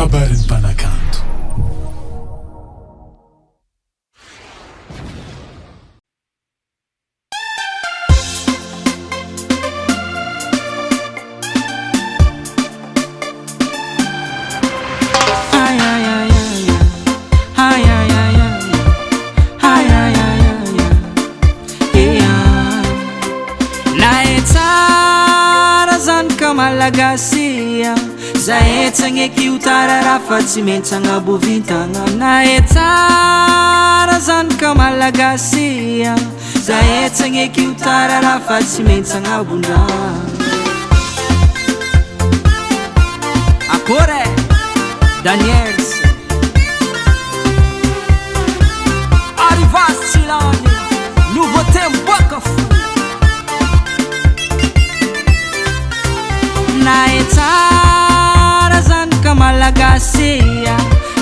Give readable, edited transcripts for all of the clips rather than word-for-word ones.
kabarin'ny mpanakanto. Malagasia zaetsagna kiutarara fa tsy maintsy agnabovintagna na etsara zany ka malagasia zaetsagna kiutarara fa tsy maintsy agnabondra akore Daniels Arrivas Tsilany nouveauté mboaka fo na etsara zany ka malagasia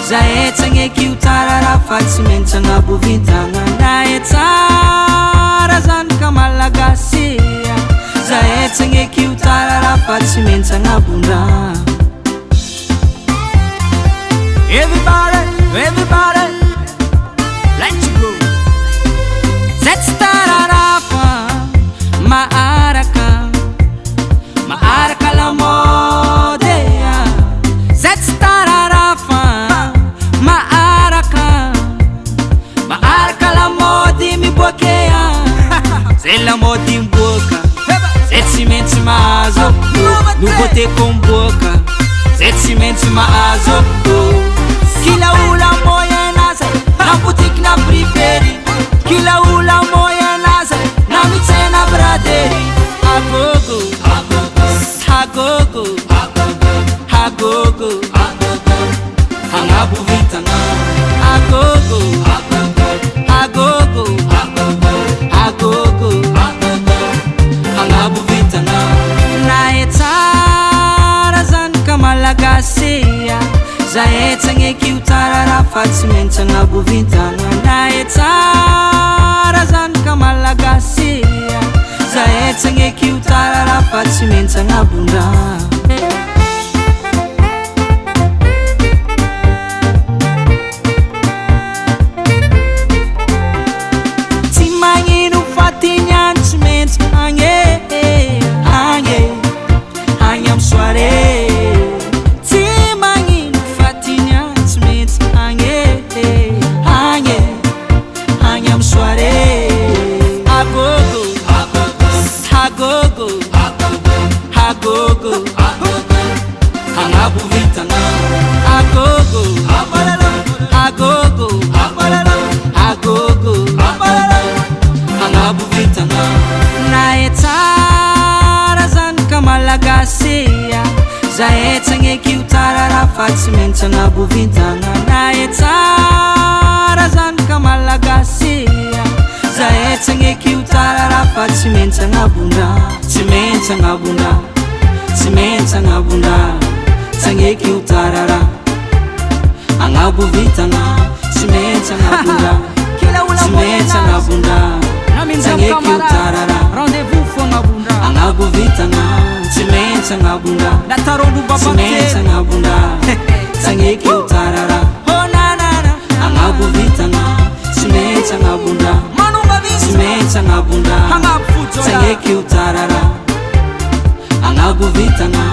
zaetsagna kiutarara fa tsy maintsy agnabovintagna na etsara zany ka malagasia zaetsagna kiutarara fa tsy maintsy agnabondra everybody let's go let's start off maaraka la mode let's start off maaraka la mode miboakea c'est la mode mboka c'est tsy maintsy mahazo nouveauté komboka c'est tsy maintsy mahazo kila ula moyenaza na boutique na priveri kila ula moyenaza na mitsena braderi agogo hagogo hagogo hangabuvitana agogo hagogo hagogo hangabuvitana na etsara zany ka malagasia zaetsagna kiutarara fa tsy maintsy agnabovintagna na etsara zany ka malagasia zaetsagna kiutarara fa tsy maintsy agnabondra tsy magnino fatignano tsy maintsy agny amy soirée tsy magnino fatignano tsy maintsy agny amy soirée agogo hagogo hagogo hangabuvitana agogo hagogo hagogo hangabuvitana na etsara zany ka malagasia zaetsagna kiutarara fa tsy maintsy agnabovintagna na etsara zany ka malagasia zaetsagna kiutarara fa tsy maintsy agnabondra tsy maintsy agnabondra tsy maintsy agnabondra tsagna kiutarara agnabovitagna tsy maintsy agnabondra tsy maintsy agnabondra tsagna kiutarara rendez-vous fo agnabondra agnabovitagna tsy maintsy agnabondra tsy maintsy agnabondra tsagna kiutarara agnabovitagna tsy maintsy agnabondra tsy maintsy agnabondra tsagna kiutarara agnabovitagna